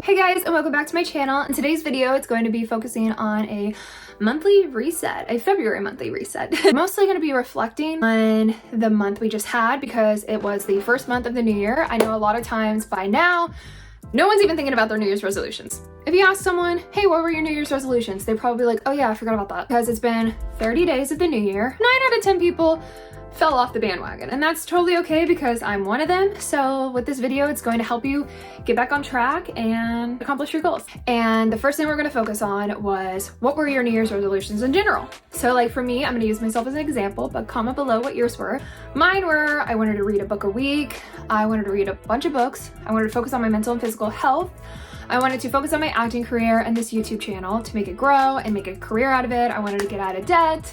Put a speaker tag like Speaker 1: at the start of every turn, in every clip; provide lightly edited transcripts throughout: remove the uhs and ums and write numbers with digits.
Speaker 1: Hey guys, and welcome back to my channel. In today's video, it's going to be focusing on a monthly reset, a February monthly reset. I'm mostly going to be reflecting on the month we just had because it was the first month of the new year. I know a lot of times by now, no one's even thinking about their New Year's resolutions. If you ask someone, hey, what were your New Year's resolutions? They're probably like, oh yeah, I forgot about that. Because it's been 30 days of the new year. 9 out of 10 people fell off the bandwagon, and that's totally okay because I'm one of them. So with this video, it's going to help you get back on track and accomplish your goals. And the first thing we're going to focus on was what were your New Year's resolutions in general. So like for me, I'm going to use myself as an example, but comment below what yours were. Mine were, I wanted to read a book a week. I wanted to read a bunch of books. I wanted to focus on my mental and physical health. I wanted to focus on my acting career and this YouTube channel to make it grow and make a career out of it. I wanted to get out of debt.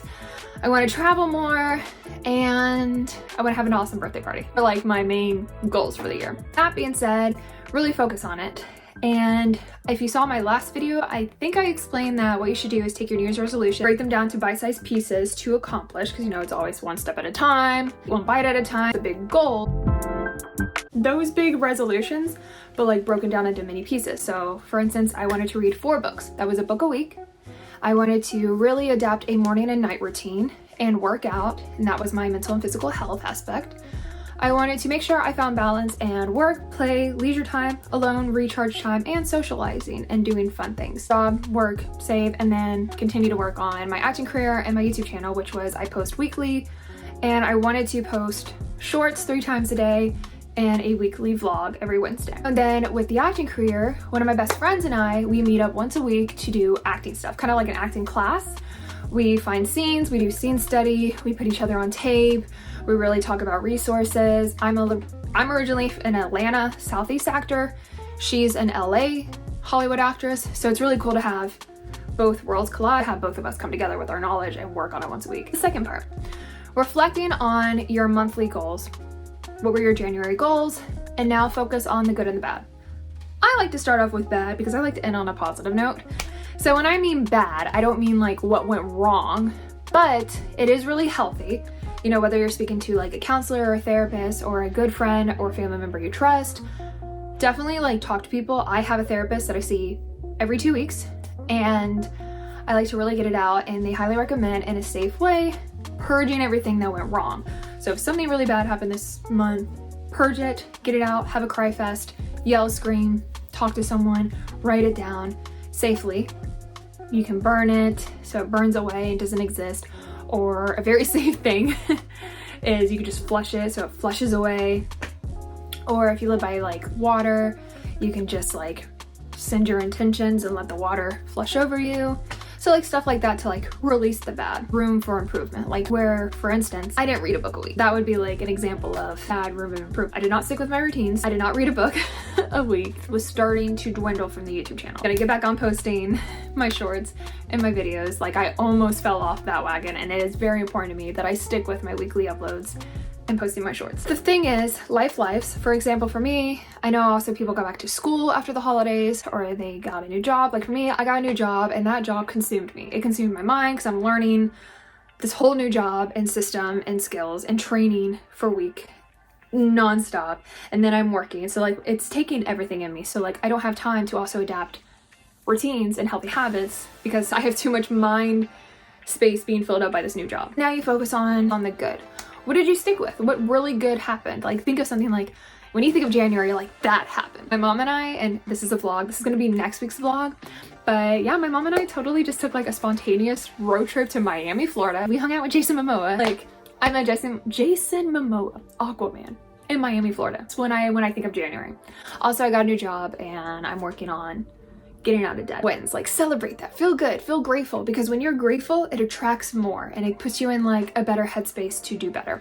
Speaker 1: I want to travel more, and I want to have an awesome birthday party. They're like my main goals for the year. That being said, really focus on it. And if you saw my last video, I think I explained that what you should do is take your New Year's resolution, break them down to bite-sized pieces to accomplish, because you know it's always one step at a time, one bite at a time, a big goal. Those big resolutions, but like broken down into mini pieces. So for instance, I wanted to read 4 books. That was a book a week. I wanted to really adapt a morning and night routine and work out, and that was my mental and physical health aspect. I wanted to make sure I found balance and work, play, leisure time, alone, recharge time, and socializing and doing fun things. Job, work, save, and then continue to work on my acting career and my YouTube channel, which was I post weekly, and I wanted to post shorts 3 times a day and a weekly vlog every Wednesday. And then with the acting career, one of my best friends and I, we meet up once a week to do acting stuff, kind of like an acting class. We find scenes, we do scene study, we put each other on tape, we really talk about resources. I'm originally an Atlanta Southeast actor. She's an LA Hollywood actress. So it's really cool to have both worlds collide, have both of us come together with our knowledge and work on it once a week. The second part, reflecting on your monthly goals. What were your January goals? And now focus on the good and the bad. I like to start off with bad because I like to end on a positive note. So when I mean bad, I don't mean like what went wrong, but it is really healthy. You know, whether you're speaking to like a counselor or a therapist or a good friend or family member you trust, definitely like talk to people. I have a therapist that I see every 2 weeks, and I like to really get it out, and they highly recommend in a safe way, purging everything that went wrong. So if something really bad happened this month, purge it, get it out, have a cry fest, yell, scream, talk to someone, write it down safely. You can burn it so it burns away and doesn't exist. Or a very safe thing is you can just flush it so it flushes away. Or if you live by like water, you can just like send your intentions and let the water flush over you. So like stuff like that to like release the bad. Room for improvement. Like where, for instance, I didn't read a book a week. That would be like an example of bad room of improvement. I did not stick with my routines. I did not read a book a week. It was starting to dwindle from the YouTube channel. Gotta get back on posting my shorts and my videos. Like I almost fell off that wagon, and it is very important to me that I stick with my weekly uploads and posting my shorts. The thing is, lives. For example, for me, I know also people go back to school after the holidays or they got a new job. Like for me, I got a new job and that job consumed me. It consumed my mind because I'm learning this whole new job and system and skills and training for a week nonstop. And then I'm working. So like it's taking everything in me. So like I don't have time to also adapt routines and healthy habits because I have too much mind space being filled up by this new job. Now you focus on the good. What did you stick with? What really good happened? Like think of something like, when you think of January, like that happened. My mom and I, and this is a vlog, this is gonna be next week's vlog, but yeah, my mom and I totally just took like a spontaneous road trip to Miami, Florida. We hung out with Jason Momoa. Like I met Jason Momoa, Aquaman, in Miami, Florida. That's when I think of January. Also, I got a new job and I'm working on getting out of debt. Wins, like celebrate that, feel good, feel grateful, because when you're grateful, it attracts more and it puts you in like a better headspace to do better.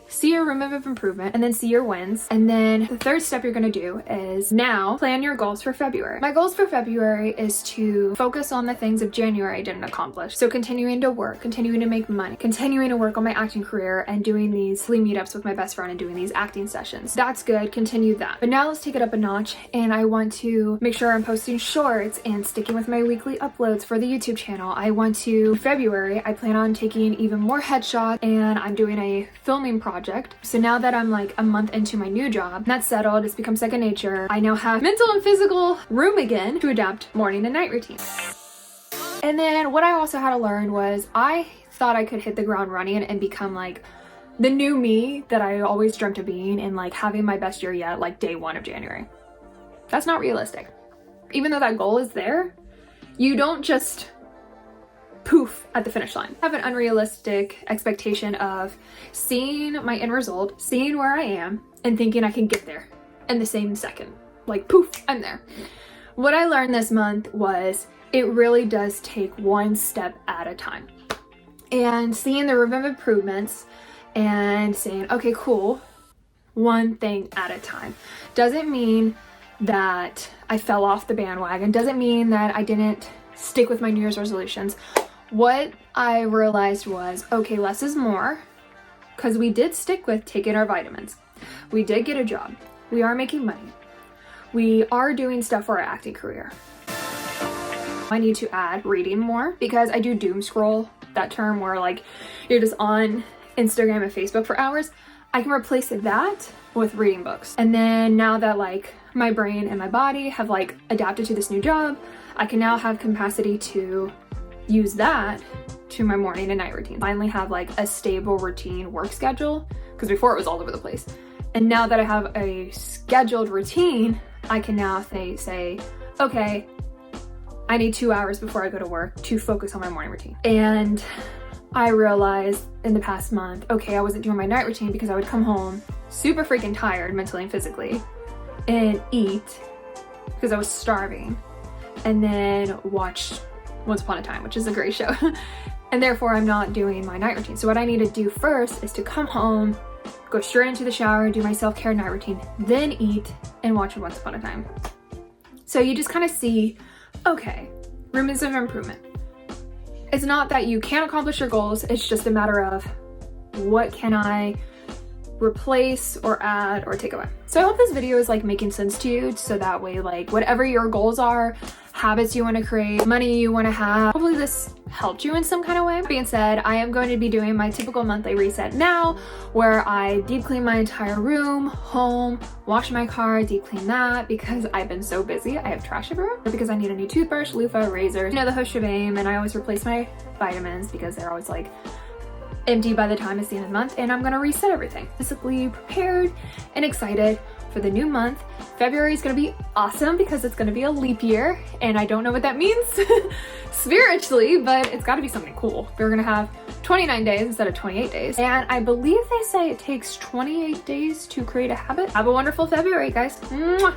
Speaker 1: See your room of improvement and then see your wins. And then the third step you're gonna do is now plan your goals for February. My goals for February is to focus on the things of January I didn't accomplish. So continuing to work, continuing to make money, continuing to work on my acting career and doing these flea meetups with my best friend and doing these acting sessions. That's good, continue that. But now let's take it up a notch, and I want to make sure I'm posting shorts and sticking with my weekly uploads for the YouTube channel. I want to, February, I plan on taking even more headshots, and I'm doing a filming project project. So now that I'm like a month into my new job, that's settled, it's become second nature. I now have mental and physical room again to adapt morning and night routine. And then what I also had to learn was I thought I could hit the ground running and become like the new me that I always dreamt of being and like having my best year yet, like day 1 of January. That's not realistic. Even though that goal is there, you don't just poof at the finish line. I have an unrealistic expectation of seeing my end result, seeing where I am, and thinking I can get there in the same second. Like poof, I'm there. What I learned this month was it really does take one step at a time. And seeing the room of improvements and saying, okay, cool, one thing at a time. Doesn't mean that I fell off the bandwagon. Doesn't mean that I didn't stick with my New Year's resolutions. What I realized was, okay, less is more, because we did stick with taking our vitamins. We did get a job. We are making money. We are doing stuff for our acting career. I need to add reading more because I do doom scroll, that term where like you're just on Instagram and Facebook for hours. I can replace that with reading books. And then now that like my brain and my body have like adapted to this new job, I can now have capacity to use that to my morning and night routine. Finally have like a stable routine work schedule, because before it was all over the place. And now that I have a scheduled routine, I can now say, okay, I need 2 hours before I go to work to focus on my morning routine. And I realized in the past month, okay, I wasn't doing my night routine because I would come home super freaking tired mentally and physically and eat because I was starving, and then watch Once Upon a Time, which is a great show. And therefore I'm not doing my night routine. So what I need to do first is to come home, go straight into the shower, do my self-care night routine, then eat and watch Once Upon a Time. So you just kind of see, okay, rooms of improvement. It's not that you can't accomplish your goals, it's just a matter of what can I replace or add or take away. So I hope this video is like making sense to you, so that way like whatever your goals are, habits you want to create, money you want to have, hopefully this helped you in some kind of way. That being said, I am going to be doing my typical monthly reset now, where I deep clean my entire room, home, wash my car, deep clean that because I've been so busy. I have trash everywhere because I need a new toothbrush, loofah, razor, you know, the whole shebang. And I always replace my vitamins because they're always like empty by the time it's the end of the month, and I'm gonna reset everything. Physically prepared and excited for the new month. February is gonna be awesome because it's gonna be a leap year, and I don't know what that means spiritually, but it's gotta be something cool. We're gonna have 29 days instead of 28 days. And I believe they say it takes 28 days to create a habit. Have a wonderful February, guys. Mwah!